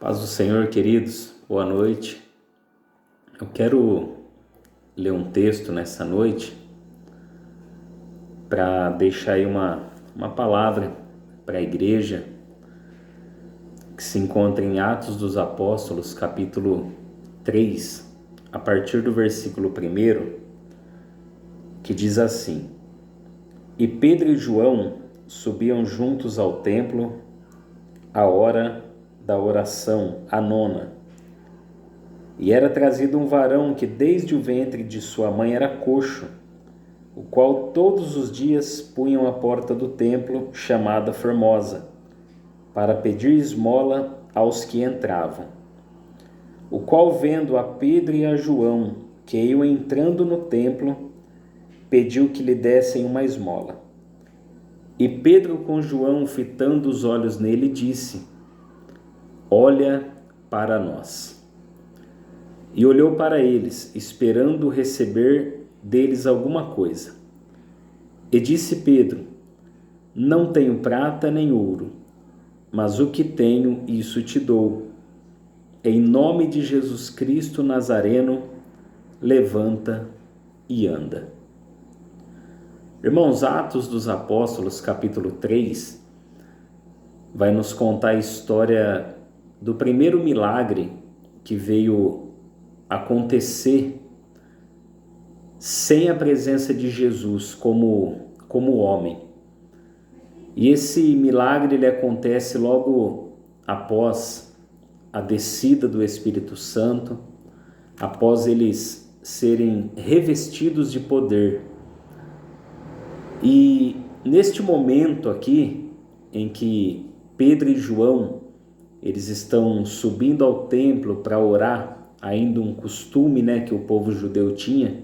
Paz do Senhor, queridos, boa noite. Eu quero ler um texto nessa noite para deixar aí uma palavra para a igreja que se encontra em Atos dos Apóstolos, capítulo 3, a partir do versículo 1, que diz assim: E Pedro e João subiam juntos ao templo à hora da oração, a nona. E era trazido um varão que desde o ventre de sua mãe era coxo, o qual todos os dias punham à porta do templo, chamada Formosa, para pedir esmola aos que entravam. O qual, vendo a Pedro e a João, que iam entrando no templo, pediu que lhe dessem uma esmola. E Pedro, com João, fitando os olhos nele, disse: Olha para nós. E olhou para eles, esperando receber deles alguma coisa. E disse Pedro: Não tenho prata nem ouro, mas o que tenho, isso te dou. Em nome de Jesus Cristo Nazareno, levanta e anda. Irmãos, Atos dos Apóstolos, capítulo 3, vai nos contar a história do primeiro milagre que veio acontecer sem a presença de Jesus como homem. E esse milagre ele acontece logo após a descida do Espírito Santo, após eles serem revestidos de poder. E neste momento aqui, em que Pedro e João eles estão subindo ao templo para orar, ainda um costume, que o povo judeu tinha,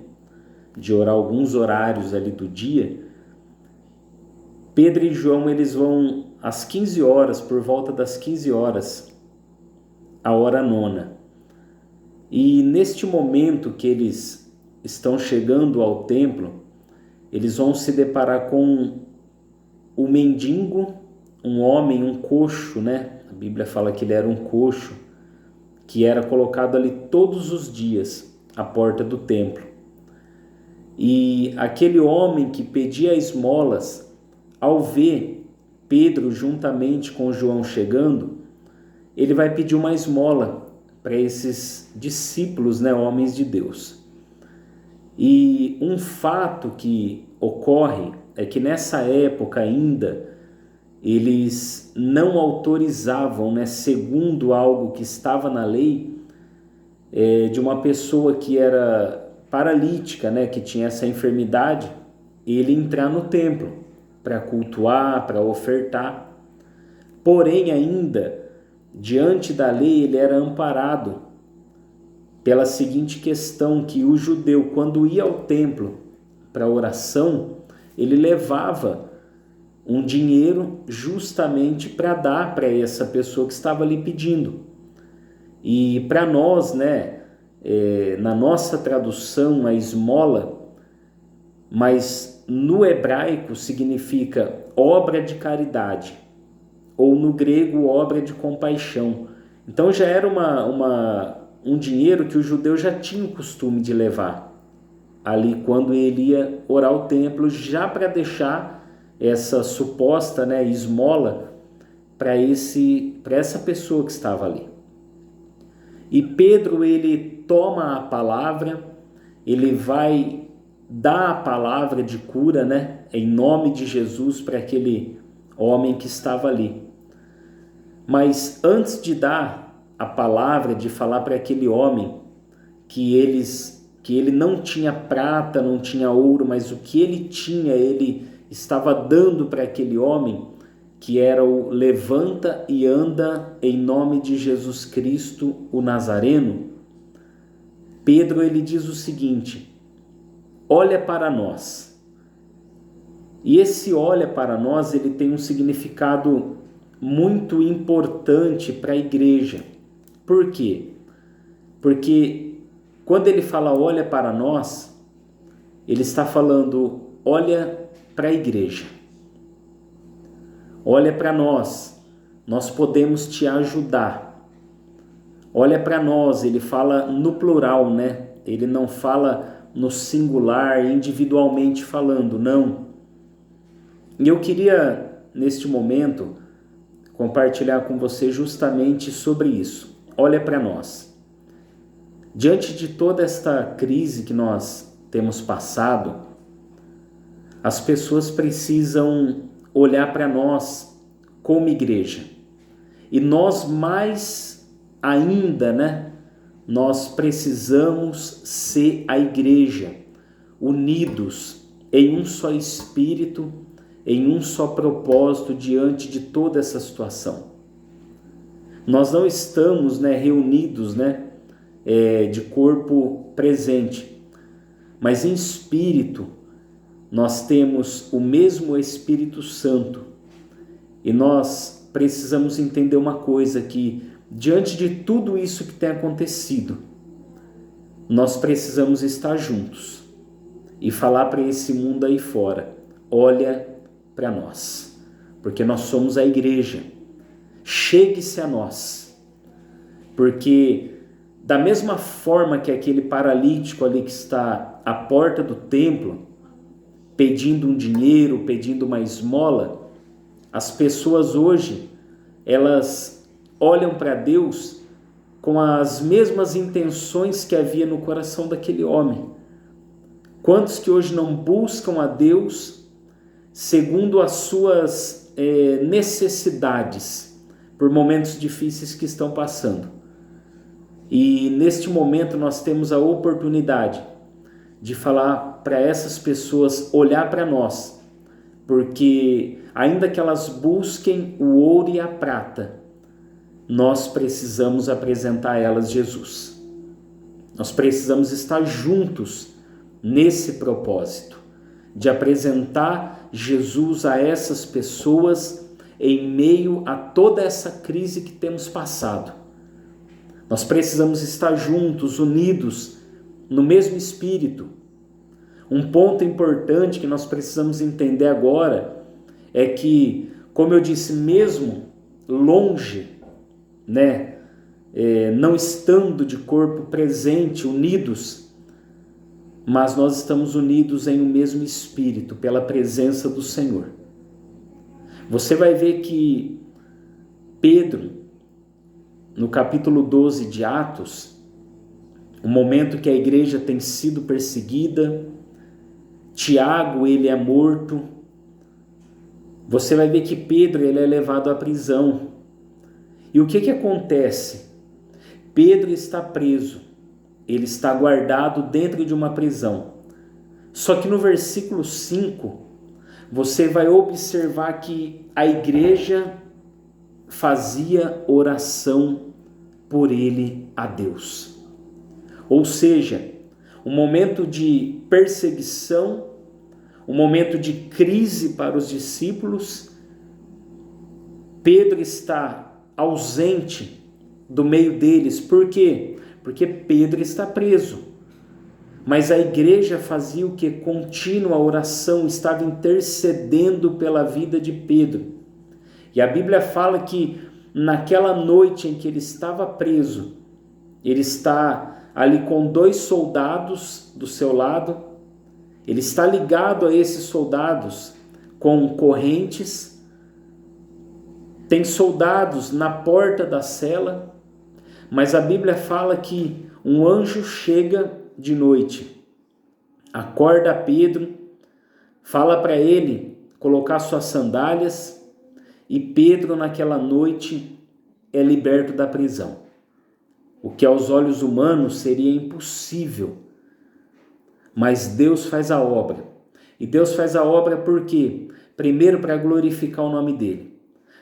de orar alguns horários ali do dia. Pedro e João, eles vão às 15 horas, por volta das 15 horas, a hora nona. E neste momento que eles estão chegando ao templo, eles vão se deparar com o mendigo, um homem, um coxo, A Bíblia fala que ele era um coxo, que era colocado ali todos os dias à porta do templo. E aquele homem que pedia esmolas, ao ver Pedro juntamente com João chegando, ele vai pedir uma esmola para esses discípulos, homens de Deus. E um fato que ocorre é que nessa época ainda eles não autorizavam, segundo algo que estava na lei, de uma pessoa que era paralítica, que tinha essa enfermidade, ele entrar no templo para cultuar, para ofertar. Porém, ainda, diante da lei, ele era amparado pela seguinte questão, que o judeu, quando ia ao templo para oração, ele levava um dinheiro justamente para dar para essa pessoa que estava ali pedindo. E para nós, na nossa tradução, a esmola, mas no hebraico significa obra de caridade, ou no grego, obra de compaixão. Então já era um dinheiro que o judeu já tinha o costume de levar ali quando ele ia orar ao templo, já para deixar essa suposta esmola para essa pessoa que estava ali. E Pedro, ele toma a palavra, ele vai dar a palavra de cura, em nome de Jesus para aquele homem que estava ali. Mas antes de dar a palavra, de falar para aquele homem que ele não tinha prata, não tinha ouro, mas o que ele tinha, ele estava dando para aquele homem, que era o levanta e anda em nome de Jesus Cristo, o Nazareno. Pedro, ele diz o seguinte: olha para nós. E esse olha para nós, ele tem um significado muito importante para a igreja. Por quê? Porque quando ele fala olha para nós, ele está falando olha para a igreja. Olha para nós podemos te ajudar. olha para nós, ele fala no plural, né? Ele não fala no singular, individualmente falando, não. E eu queria, neste momento, compartilhar com você justamente sobre isso. Olha para nós. Diante de toda esta crise que nós temos passado, as pessoas precisam olhar para nós como igreja. E nós mais ainda, né? Nós precisamos ser a igreja, unidos em um só espírito, em um só propósito diante de toda essa situação. Nós não estamos, né, reunidos, né, de corpo presente, mas em espírito nós temos o mesmo Espírito Santo. E nós precisamos entender uma coisa, que diante de tudo isso que tem acontecido, nós precisamos estar juntos e falar para esse mundo aí fora: olha para nós, porque nós somos a igreja, chegue-se a nós. Porque da mesma forma que aquele paralítico ali que está à porta do templo, pedindo um dinheiro, pedindo uma esmola, as pessoas hoje, elas olham para Deus com as mesmas intenções que havia no coração daquele homem. Quantos que hoje não buscam a Deus segundo as suas necessidades, por momentos difíceis que estão passando? E neste momento nós temos a oportunidade de falar para essas pessoas olhar para nós, porque ainda que elas busquem o ouro e a prata, nós precisamos apresentar a elas Jesus. Nós precisamos estar juntos nesse propósito de apresentar Jesus a essas pessoas em meio a toda essa crise que temos passado. Nós precisamos estar juntos, unidos, no mesmo espírito. Um ponto importante que nós precisamos entender agora é que, como eu disse, mesmo longe, né, não estando de corpo presente, unidos, mas nós estamos unidos em um mesmo espírito, pela presença do Senhor. Você vai ver que Pedro, no capítulo 12 de Atos, o momento que a igreja tem sido perseguida, Tiago, ele é morto. Você vai ver que Pedro, ele é levado à prisão. E o que acontece? Pedro está preso, ele está guardado dentro de uma prisão. Só que no versículo 5, você vai observar que a igreja fazia oração por ele a Deus. Ou seja, um momento de perseguição, um momento de crise para os discípulos, Pedro está ausente do meio deles. Por quê? Porque Pedro está preso. Mas a igreja fazia o que? Contínua oração, estava intercedendo pela vida de Pedro. E a Bíblia fala que naquela noite em que ele estava preso, ele está ali com 2 soldados do seu lado, ele está ligado a esses soldados com correntes, tem soldados na porta da cela, mas a Bíblia fala que um anjo chega de noite, acorda Pedro, fala para ele colocar suas sandálias, e Pedro naquela noite é liberto da prisão. O que aos olhos humanos seria impossível, mas Deus faz a obra. E Deus faz a obra por quê? Primeiro, para glorificar o nome dele,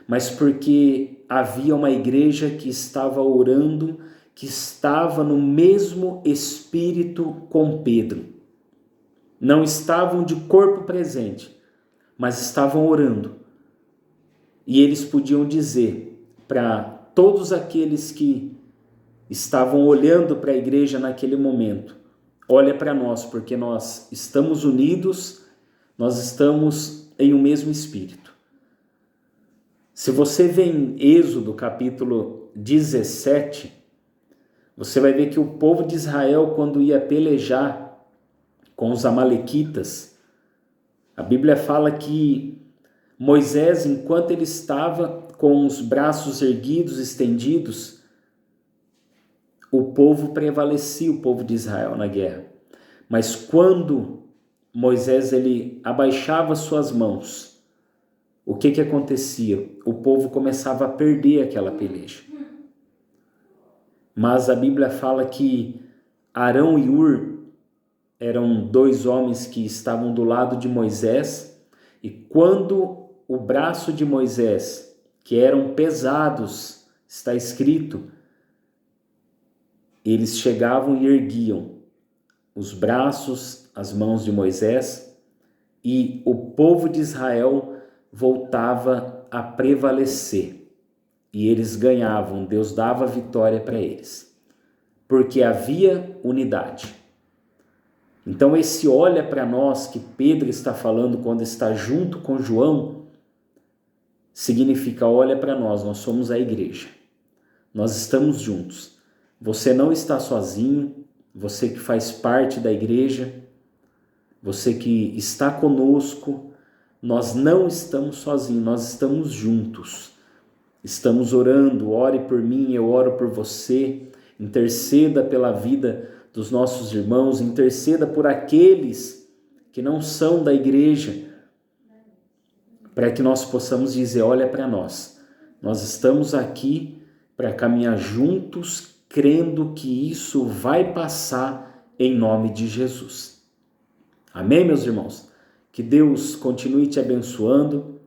mas porque havia uma igreja que estava orando, que estava no mesmo espírito com Pedro. Não estavam de corpo presente, mas estavam orando. E eles podiam dizer para todos aqueles que estavam olhando para a igreja naquele momento: olha para nós, porque nós estamos unidos, nós estamos em um mesmo espírito. Se você vê em Êxodo capítulo 17, Você vai ver que o povo de Israel, quando ia pelejar com os amalequitas, a Bíblia fala que Moisés, enquanto ele estava com os braços erguidos, estendidos, o povo prevalecia, o povo de Israel na guerra. Mas quando Moisés ele abaixava suas mãos, o que acontecia? O povo começava a perder aquela peleja. Mas a Bíblia fala que Arão e Hur eram dois homens que estavam do lado de Moisés, e quando o braço de Moisés, que eram pesados, está escrito, eles chegavam e erguiam os braços, as mãos de Moisés, e o povo de Israel voltava a prevalecer. E eles ganhavam, Deus dava vitória para eles, porque havia unidade. Então esse olha para nós que Pedro está falando quando está junto com João, significa olha para nós somos a igreja. Nós estamos juntos. Você não está sozinho, você que faz parte da igreja, você que está conosco, nós não estamos sozinhos, nós estamos juntos. Estamos orando, ore por mim, eu oro por você, interceda pela vida dos nossos irmãos, interceda por aqueles que não são da igreja, para que nós possamos dizer, olha para nós estamos aqui para caminhar juntos, crendo que isso vai passar em nome de Jesus. Amém, meus irmãos? Que Deus continue te abençoando,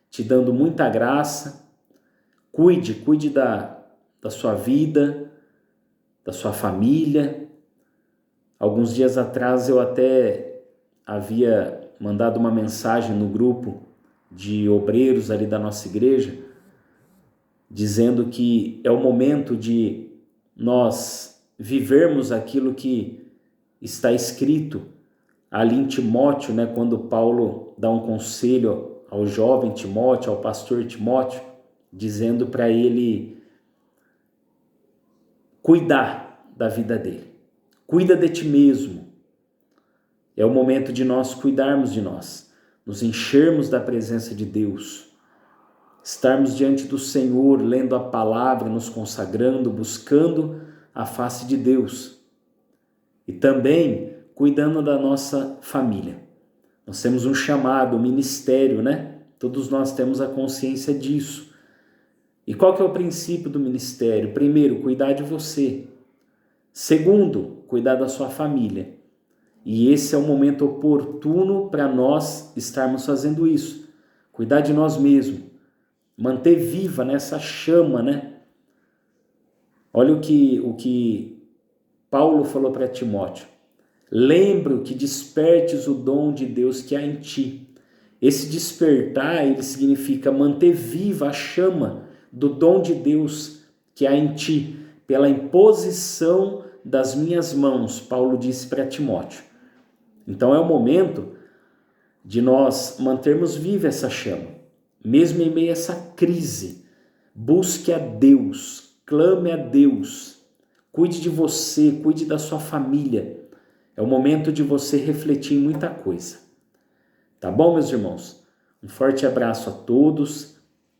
te dando muita graça. Cuide da sua vida, da sua família. Alguns dias atrás eu até havia mandado uma mensagem no grupo de obreiros ali da nossa igreja, dizendo que é o momento de nós vivermos aquilo que está escrito ali em Timóteo, né? Quando Paulo dá um conselho ao jovem Timóteo, ao pastor Timóteo, dizendo para ele cuidar da vida dele. Cuida de ti mesmo. É o momento de nós cuidarmos de nós, nos enchermos da presença de Deus, estarmos diante do Senhor, lendo a palavra, nos consagrando, buscando a face de Deus. E também cuidando da nossa família. Nós temos um chamado, um ministério, né? Todos nós temos a consciência disso. E qual que é o princípio do ministério? Primeiro, cuidar de você. Segundo, cuidar da sua família. E esse é o momento oportuno para nós estarmos fazendo isso. Cuidar de nós mesmos. Manter viva nessa chama, né? Olha o que Paulo falou para Timóteo. Lembro que despertes o dom de Deus que há em ti. Esse despertar, ele significa manter viva a chama do dom de Deus que há em ti, pela imposição das minhas mãos, Paulo disse para Timóteo. Então é o momento de nós mantermos viva essa chama, mesmo em meio a essa crise. Busque a Deus, clame a Deus, cuide de você, cuide da sua família. É o momento de você refletir em muita coisa. Tá bom, meus irmãos? Um forte abraço a todos.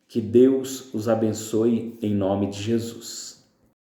Que Deus os abençoe em nome de Jesus.